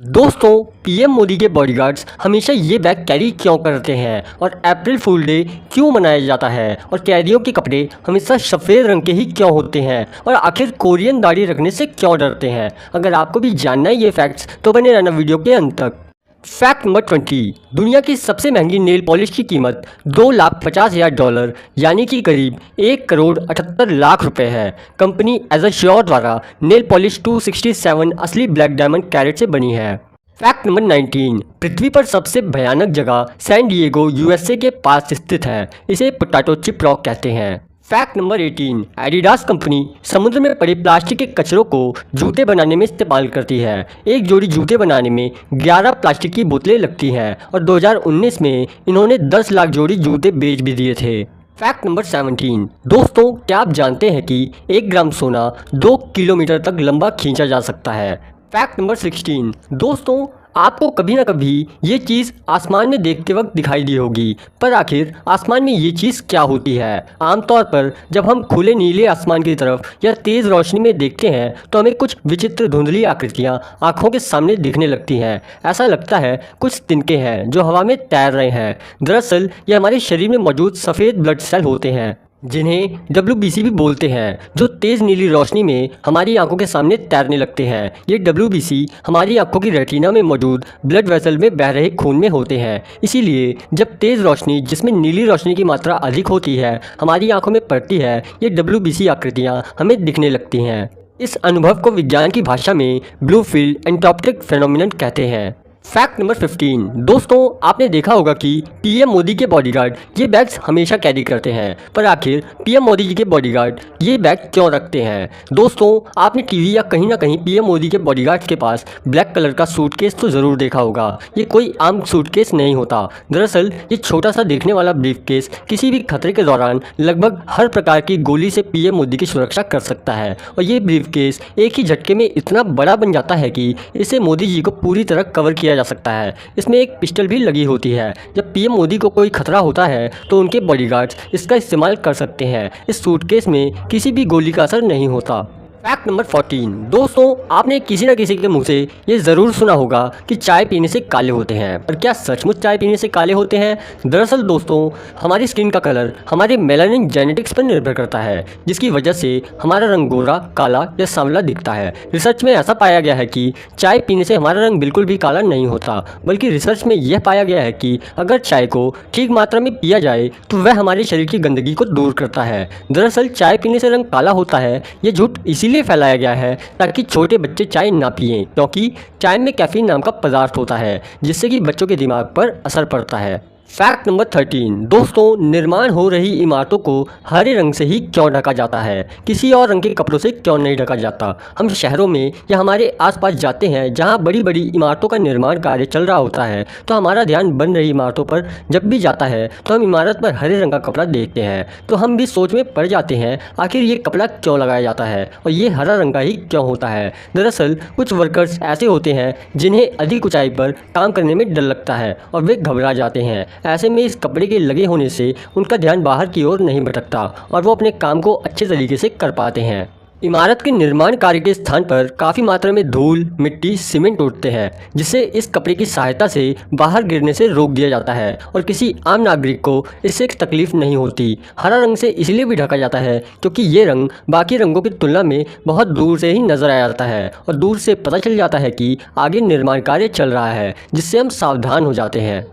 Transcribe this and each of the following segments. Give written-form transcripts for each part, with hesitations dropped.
दोस्तों, पीएम मोदी के बॉडीगार्ड्स हमेशा ये बैग कैरी क्यों करते हैं और अप्रैल फूल डे क्यों मनाया जाता है और कैदियों के कपड़े हमेशा सफ़ेद रंग के ही क्यों होते हैं और आखिर कोरियन दाढ़ी रखने से क्यों डरते हैं। अगर आपको भी जानना है ये फैक्ट्स तो बने रहना वीडियो के अंत तक। Fact number 20। दुनिया की सबसे महंगी नेल पॉलिश की कीमत $2,50,000 यानी कि करीब 1,78,00,000 रुपए है। कंपनी एज़श्योर द्वारा नेल पॉलिश 267 असली ब्लैक डायमंड कैरेट से बनी है। Fact number 19। पृथ्वी पर सबसे भयानक जगह सैन डिएगो यूएसए के पास स्थित है। इसे पोटैटो चिप रॉक कहते हैं। Fact number 18। एडिडास कंपनी समुद्र में पड़े प्लास्टिक के कचरों को जूते बनाने में इस्तेमाल करती है। एक जोड़ी जूते बनाने में 11 प्लास्टिक की बोतलें लगती हैं और 2019 में इन्होंने 10 लाख जोड़ी जूते बेच भी दिए थे। Fact number 17। दोस्तों, क्या आप जानते हैं कि 1 ग्राम सोना 2 किलोमीटर तक लंबा खींचा जा सकता है। Fact number 16। दोस्तों, आपको कभी ना कभी ये चीज़ आसमान में देखते वक्त दिखाई दी होगी, पर आखिर आसमान में ये चीज़ क्या होती है। आमतौर पर जब हम खुले नीले आसमान की तरफ या तेज़ रोशनी में देखते हैं तो हमें कुछ विचित्र धुंधली आकृतियाँ आँखों के सामने दिखने लगती हैं। ऐसा लगता है कुछ तिनके हैं जो हवा में तैर रहे हैं। दरअसल ये हमारे शरीर में मौजूद सफ़ेद ब्लड सेल होते हैं जिन्हें WBC भी बोलते हैं, जो तेज़ नीली रोशनी में हमारी आंखों के सामने तैरने लगते हैं। ये WBC हमारी आंखों की रेटिना में मौजूद ब्लड वेसल में बह रहे खून में होते हैं। इसीलिए जब तेज़ रोशनी जिसमें नीली रोशनी की मात्रा अधिक होती है हमारी आंखों में पड़ती है, ये WBC आकृतियाँ हमें दिखने लगती हैं। इस अनुभव को विज्ञान की भाषा में ब्लू फील्ड एंट्रोपिक फेनोमेनन कहते हैं। Fact number 15। दोस्तों, आपने देखा होगा कि पीएम मोदी के बॉडीगार्ड ये बैग्स हमेशा कैरी करते हैं, पर आखिर पीएम मोदी जी के बॉडीगार्ड ये बैग क्यों रखते हैं। दोस्तों, आपने टीवी या कहीं ना कहीं पीएम मोदी के बॉडीगार्ड्स के पास ब्लैक कलर का सूटकेस तो ज़रूर देखा होगा। ये कोई आम सूटकेस नहीं होता। दरअसल ये छोटा सा देखने वाला ब्रीफकेस किसी भी खतरे के दौरान लगभग हर प्रकार की गोली से पीएम मोदी की सुरक्षा कर सकता है और ये ब्रीफकेस एक ही झटके में इतना बड़ा बन जाता है कि इसे मोदी जी को पूरी तरह कवर किया जा सकता है। इसमें एक पिस्टल भी लगी होती है। जब पीएम मोदी को कोई खतरा होता है तो उनके बॉडीगार्ड्स इसका इस्तेमाल कर सकते हैं। इस सूटकेस में किसी भी गोली का असर नहीं होता। Fact number 14। दोस्तों, आपने किसी न किसी के मुंह से ये ज़रूर सुना होगा कि चाय पीने से काले होते हैं, पर क्या सचमुच चाय पीने से काले होते हैं। दरअसल दोस्तों, हमारी स्किन का कलर हमारे मेलानिन जेनेटिक्स पर निर्भर करता है, जिसकी वजह से हमारा रंग गोरा, काला या सांवला दिखता है। रिसर्च में ऐसा पाया गया है कि चाय पीने से हमारा रंग बिल्कुल भी काला नहीं होता, बल्कि रिसर्च में यह पाया गया है कि अगर चाय को ठीक मात्रा में पिया जाए तो वह हमारे शरीर की गंदगी को दूर करता है। दरअसल चाय पीने से रंग काला होता है ये झूठ इसीलिए फैलाया गया है ताकि छोटे बच्चे चाय ना पिएं, क्योंकि चाय में कैफीन नाम का पदार्थ होता है जिससे कि बच्चों के दिमाग पर असर पड़ता है। Fact number 13। दोस्तों, निर्माण हो रही इमारतों को हरे रंग से ही क्यों ढका जाता है, किसी और रंग के कपड़ों से क्यों नहीं ढका जाता। हम शहरों में या हमारे आसपास जाते हैं जहां बड़ी बड़ी इमारतों का निर्माण कार्य चल रहा होता है, तो हमारा ध्यान बन रही इमारतों पर जब भी जाता है तो हम इमारत पर हरे रंग का कपड़ा देखते हैं, तो हम भी सोच में पड़ जाते हैं आखिर ये कपड़ा क्यों लगाया जाता है और ये हरा रंग का ही क्यों होता है। दरअसल कुछ वर्कर्स ऐसे होते हैं जिन्हें अधिक ऊंचाई पर काम करने में डर लगता है और वे घबरा जाते हैं। ऐसे में इस कपड़े के लगे होने से उनका ध्यान बाहर की ओर नहीं भटकता और वो अपने काम को अच्छे तरीके से कर पाते हैं। इमारत के निर्माण कार्य के स्थान पर काफ़ी मात्रा में धूल, मिट्टी, सीमेंट उड़ते हैं, जिसे इस कपड़े की सहायता से बाहर गिरने से रोक दिया जाता है और किसी आम नागरिक को इससे तकलीफ नहीं होती। हरा रंग से इसलिए भी ढका जाता है क्योंकि ये रंग बाकी रंगों की तुलना में बहुत दूर से ही नजर आ जाता है और दूर से पता चल जाता है कि आगे निर्माण कार्य चल रहा है, जिससे हम सावधान हो जाते हैं।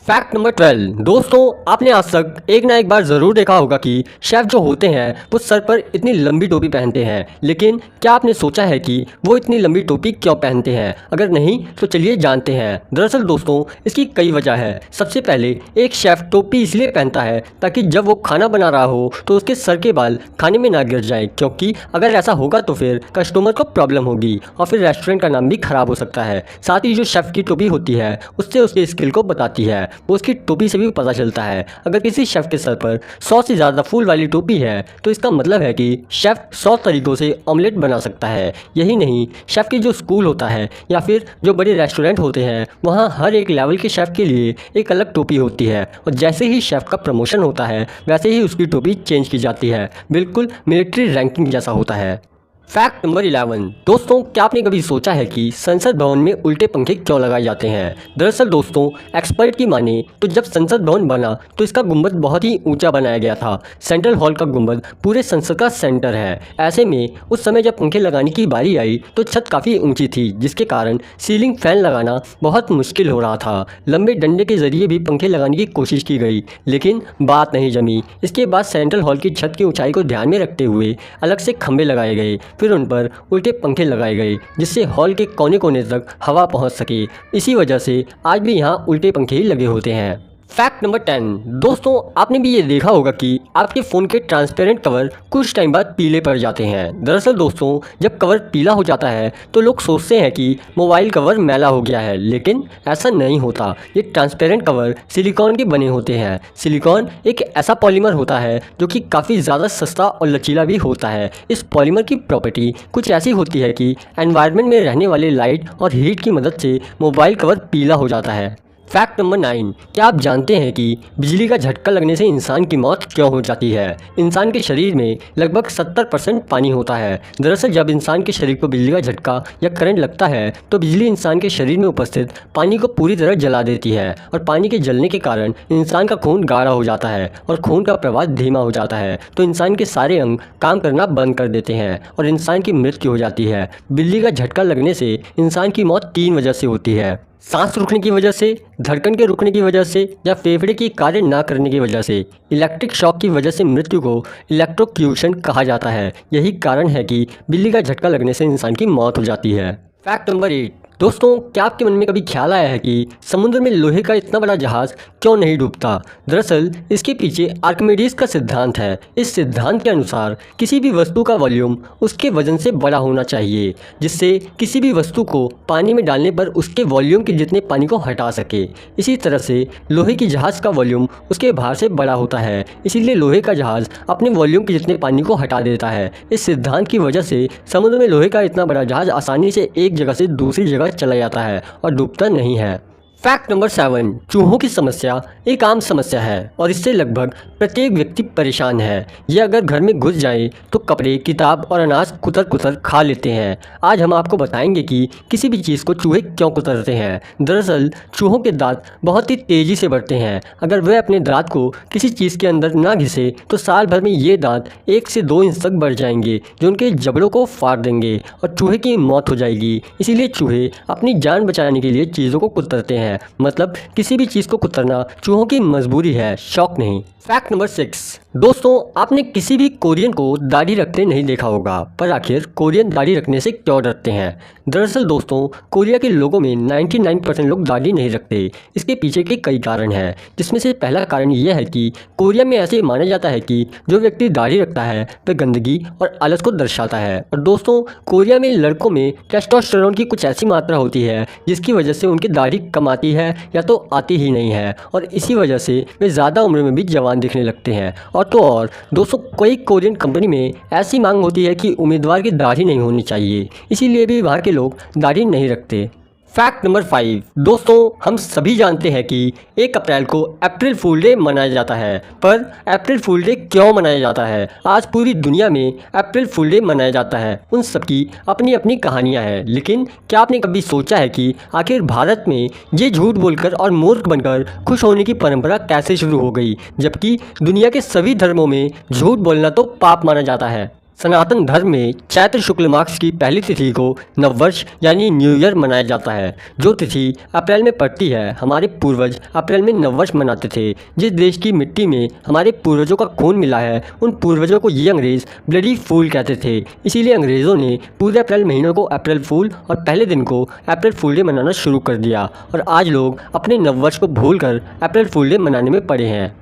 Fact number 12। दोस्तों, आपने आज तक एक ना एक बार ज़रूर देखा होगा कि शेफ़ जो होते हैं वो सर पर इतनी लंबी टोपी पहनते हैं, लेकिन क्या आपने सोचा है कि वो इतनी लंबी टोपी क्यों पहनते हैं। अगर नहीं तो चलिए जानते हैं। दरअसल दोस्तों, इसकी कई वजह है। सबसे पहले एक शेफ़ टोपी इसलिए पहनता है ताकि जब वो खाना बना रहा हो तो उसके सर के बाल खाने में ना गिर जाए, क्योंकि अगर ऐसा होगा तो फिर कस्टमर को प्रॉब्लम होगी और फिर रेस्टोरेंट का नाम भी ख़राब हो सकता है। साथ ही जो शेफ़ की टोपी होती है उससे उसके स्किल को बताती है, वो उसकी टोपी से भी पता चलता है। अगर किसी शेफ़ के सर पर 100 से ज़्यादा फूल वाली टोपी है तो इसका मतलब है कि शेफ़ 100 तरीक़ों से ऑमलेट बना सकता है। यही नहीं, शेफ़ की जो स्कूल होता है या फिर जो बड़े रेस्टोरेंट होते हैं वहाँ हर एक लेवल के शेफ़ के लिए एक अलग टोपी होती है और जैसे ही शेफ़ का प्रमोशन होता है वैसे ही उसकी टोपी चेंज की जाती है। बिल्कुल मिलिट्री रैंकिंग जैसा होता है। Fact number 11। दोस्तों, क्या आपने कभी सोचा है कि संसद भवन में उल्टे पंखे क्यों लगाए जाते हैं? दरअसल दोस्तों, एक्सपर्ट की माने तो जब संसद भवन बना तो इसका गुंबद बहुत ही ऊंचा बनाया गया था। सेंट्रल हॉल का गुंबद पूरे संसद का सेंटर है। ऐसे में उस समय जब पंखे लगाने की बारी आई तो छत काफ़ी ऊंची थी, जिसके कारण सीलिंग फैन लगाना बहुत मुश्किल हो रहा था। लंबे डंडे के जरिए भी पंखे लगाने की कोशिश की गई, लेकिन बात नहीं जमी। इसके बाद सेंट्रल हॉल की छत की ऊंचाई को ध्यान में रखते हुए अलग से खंभे लगाए गए, फिर उन पर उल्टे पंखे लगाए गए जिससे हॉल के कोने कोने तक हवा पहुंच सके। इसी वजह से आज भी यहाँ उल्टे पंखे ही लगे होते हैं। Fact number 10। दोस्तों, आपने भी ये देखा होगा कि आपके फ़ोन के ट्रांसपेरेंट कवर कुछ टाइम बाद पीले पड़ जाते हैं। दरअसल दोस्तों, जब कवर पीला हो जाता है तो लोग सोचते हैं कि मोबाइल कवर मैला हो गया है, लेकिन ऐसा नहीं होता। ये ट्रांसपेरेंट कवर सिलिकॉन के बने होते हैं। सिलिकॉन एक ऐसा पॉलीमर होता है जो कि काफ़ी ज़्यादा सस्ता और लचीला भी होता है। इस पॉलीमर की प्रॉपर्टी कुछ ऐसी होती है कि एनवायरनमेंट में रहने वाले लाइट और हीट की मदद से मोबाइल कवर पीला हो जाता है। Fact number 9। क्या आप जानते हैं कि बिजली का झटका लगने से इंसान की मौत क्यों हो जाती है? इंसान के शरीर में लगभग 70% पानी होता है। दरअसल जब इंसान के शरीर को बिजली का झटका या करंट लगता है तो बिजली इंसान के शरीर में उपस्थित पानी को पूरी तरह जला देती है और पानी के जलने के कारण इंसान का खून गाढ़ा हो जाता है और खून का प्रवाह धीमा हो जाता है, तो इंसान के सारे अंग काम करना बंद कर देते हैं और इंसान की मृत्यु हो जाती है। बिजली का झटका लगने से इंसान की मौत 3 वजह से होती है: सांस रुकने की वजह से, धड़कन के रुकने की वजह से या फेफड़े की कार्य ना करने की वजह से। इलेक्ट्रिक शॉक की वजह से मृत्यु को इलेक्ट्रोक्यूशन कहा जाता है। यही कारण है कि बिजली का झटका लगने से इंसान की मौत हो जाती है। Fact number 8। दोस्तों, क्या आपके मन में कभी ख्याल आया है कि समुद्र में लोहे का इतना बड़ा जहाज़ क्यों नहीं डूबता? दरअसल इसके पीछे आर्किमिडीज का सिद्धांत है। इस सिद्धांत के अनुसार किसी भी वस्तु का वॉल्यूम उसके वजन से बड़ा होना चाहिए, जिससे किसी भी वस्तु को पानी में डालने पर उसके वॉल्यूम के जितने पानी को हटा सके। इसी तरह से लोहे की जहाज़ का वॉल्यूम उसके भार से बड़ा होता है, इसीलिए लोहे का जहाज़ अपने वॉल्यूम के जितने पानी को हटा देता है। इस सिद्धांत की वजह से समुद्र में लोहे का इतना बड़ा जहाज़ आसानी से एक जगह से दूसरी जगह चला जाता है और डूबता नहीं है। Fact number 7। चूहों की समस्या एक आम समस्या है और इससे लगभग प्रत्येक व्यक्ति परेशान है। ये अगर घर में घुस जाए तो कपड़े, किताब और अनाज कुतर कुतर खा लेते हैं। आज हम आपको बताएंगे कि किसी भी चीज़ को चूहे क्यों कुतरते हैं। दरअसल चूहों के दांत बहुत ही तेज़ी से बढ़ते हैं। अगर वह अपने दांत को किसी चीज़ के अंदर ना घिसे तो साल भर में ये दांत 1 से 2 इंच तक बढ़ जाएंगे, जो उनके जबड़ों को फाड़ देंगे और चूहे की मौत हो जाएगी। इसीलिए चूहे अपनी जान बचाने के लिए चीज़ों को कुतरते हैं। मतलब किसी भी चीज़ को कुतरना चूहों की मजबूरी है, शौक नहीं। Fact number 6। दोस्तों, आपने किसी भी कोरियन को दाढ़ी रखते नहीं देखा होगा, पर आखिर कोरियन दाढ़ी रखने से क्यों डरते हैं? दरअसल दोस्तों, कोरिया के लोगों में 99% लोग दाढ़ी नहीं रखते। इसके पीछे के कई कारण हैं, जिसमें से पहला कारण यह है कि कोरिया में ऐसे माना जाता है कि जो व्यक्ति दाढ़ी रखता है वह गंदगी और आलस को दर्शाता है। और दोस्तों, कोरिया में लड़कों में टेस्टोस्टेरोन की कुछ ऐसी मात्रा होती है जिसकी वजह से उनकी दाढ़ी कम आती है या तो आती ही नहीं है, और इसी वजह से वे ज़्यादा उम्र में भी जवान दिखने लगते हैं। और दोस्तों, कोई कोरियन कंपनी में ऐसी मांग होती है कि उम्मीदवार की दाढ़ी नहीं होनी चाहिए, इसीलिए भी वहाँ के लोग दाढ़ी नहीं रखते। Fact number 5। दोस्तों, हम सभी जानते हैं कि 1 अप्रैल को अप्रैल फूल डे मनाया जाता है, पर अप्रैल फूल डे क्यों मनाया जाता है? आज पूरी दुनिया में अप्रैल फूल डे मनाया जाता है। उन सबकी अपनी अपनी कहानियां हैं, लेकिन क्या आपने कभी सोचा है कि आखिर भारत में ये झूठ बोलकर और मूर्ख बनकर खुश होने की परंपरा कैसे शुरू हो गई, जबकि दुनिया के सभी धर्मों में झूठ बोलना तो पाप माना जाता है। सनातन धर्म में चैत्र शुक्ल मास की पहली तिथि को नववर्ष यानी न्यू ईयर मनाया जाता है, जो तिथि अप्रैल में पड़ती है। हमारे पूर्वज अप्रैल में नववर्ष मनाते थे। जिस देश की मिट्टी में हमारे पूर्वजों का खून मिला है, उन पूर्वजों को ये अंग्रेज़ ब्लडी फूल कहते थे। इसीलिए अंग्रेज़ों ने पूरे अप्रैल महीनों को अप्रैल फूल और पहले दिन को अप्रैल फूल डे मनाना शुरू कर दिया, और आज लोग अपने नववर्ष को भूलकर अप्रैल फूल डे मनाने में पड़े हैं।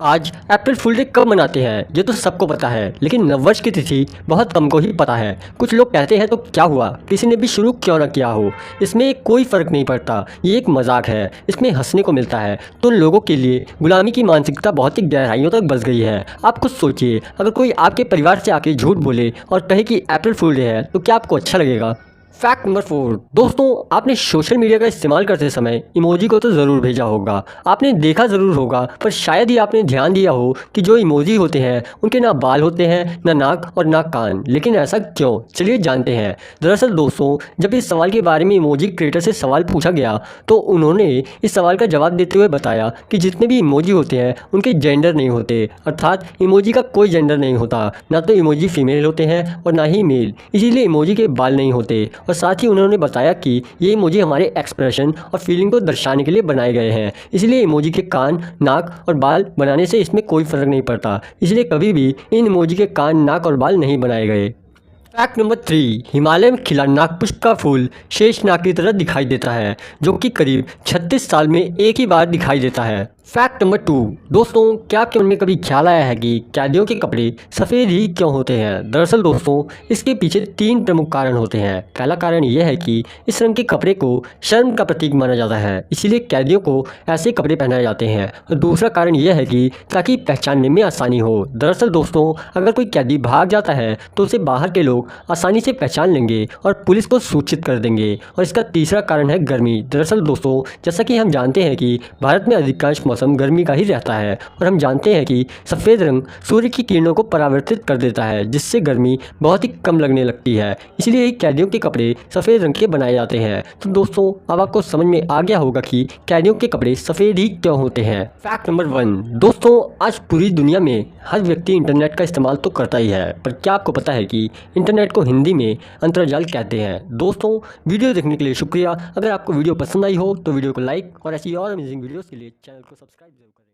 आज अप्रैल फूल डे कब मनाते हैं ये तो सबको पता है, लेकिन नववर्ष की तिथि बहुत कम को ही पता है। कुछ लोग कहते हैं तो क्या हुआ, किसी ने भी शुरू क्यों ना किया हो, इसमें कोई फ़र्क नहीं पड़ता, ये एक मजाक है, इसमें हंसने को मिलता है। तो उन लोगों के लिए गुलामी की मानसिकता बहुत ही गहराइयों तक बस गई है। आप खुद सोचिए, अगर कोई आपके परिवार से आके झूठ बोले और कहे कि अप्रैल फूल डे है तो क्या आपको अच्छा लगेगा? फैक्ट नंबर 4 दोस्तों, आपने सोशल मीडिया का इस्तेमाल करते समय इमोजी को तो ज़रूर भेजा होगा। आपने देखा ज़रूर होगा, पर शायद ही आपने ध्यान दिया हो कि जो इमोजी होते हैं उनके ना बाल होते हैं, ना नाक और ना कान। लेकिन ऐसा क्यों, चलिए जानते हैं। दरअसल दोस्तों, जब इस सवाल के बारे में इमोजी क्रिएटर से सवाल पूछा गया तो उन्होंने इस सवाल का जवाब देते हुए बताया कि जितने भी इमोजी होते हैं उनके जेंडर नहीं होते, अर्थात इमोजी का कोई जेंडर नहीं होता। ना तो इमोजी फीमेल होते हैं और ना ही मेल, इसीलिए इमोजी के बाल नहीं होते। और साथ ही उन्होंने बताया कि ये इमोजी हमारे एक्सप्रेशन और फीलिंग को दर्शाने के लिए बनाए गए हैं, इसलिए इमोजी के कान, नाक और बाल बनाने से इसमें कोई फ़र्क नहीं पड़ता, इसलिए कभी भी इन इमोजी के कान, नाक और बाल नहीं बनाए गए। फैक्ट नंबर 3, हिमालय में खिला नागपुष्प का फूल शेष नाग की तरह दिखाई देता है, जो कि करीब 36 साल में एक ही बार दिखाई देता है। फैक्ट नंबर 2 दोस्तों, क्या आपके मन में कभी ख्याल आया है कि कैदियों के कपड़े सफ़ेद ही क्यों होते हैं? दरअसल दोस्तों, इसके पीछे 3 प्रमुख कारण होते हैं। पहला कारण यह है कि इस रंग के कपड़े को शर्म का प्रतीक माना जाता है, इसीलिए कैदियों को ऐसे कपड़े पहनाए जाते हैं। और दूसरा कारण यह है कि ताकि पहचानने में आसानी हो। दरअसल दोस्तों, अगर कोई कैदी भाग जाता है तो उसे बाहर के लोग आसानी से पहचान लेंगे और पुलिस को सूचित कर देंगे। और इसका तीसरा कारण है गर्मी। दरअसल दोस्तों, जैसा कि हम जानते हैं कि भारत में अधिकांश मौसम गर्मी का ही रहता है और हम जानते हैं कि सफ़ेद रंग सूर्य की किरणों को परावर्तित कर देता है, जिससे गर्मी बहुत ही कम लगने लगती है। इसलिए कैदियों के कपड़े सफ़ेद रंग के बनाए जाते हैं। तो दोस्तों, अब आपको समझ में आ गया होगा कि कैदियों के कपड़े सफ़ेद ही क्यों होते हैं। फैक्ट नंबर 1 दोस्तों, आज पूरी दुनिया में हर व्यक्ति इंटरनेट का इस्तेमाल तो करता ही है, पर क्या आपको पता है कि इंटरनेट को हिंदी में अंतर्जाल कहते हैं? दोस्तों, वीडियो देखने के लिए शुक्रिया। अगर आपको वीडियो पसंद आई हो तो वीडियो को लाइक और ऐसी और अमेजिंग वीडियोस के लिए चैनल को सब्सक्राइब जरूर करें।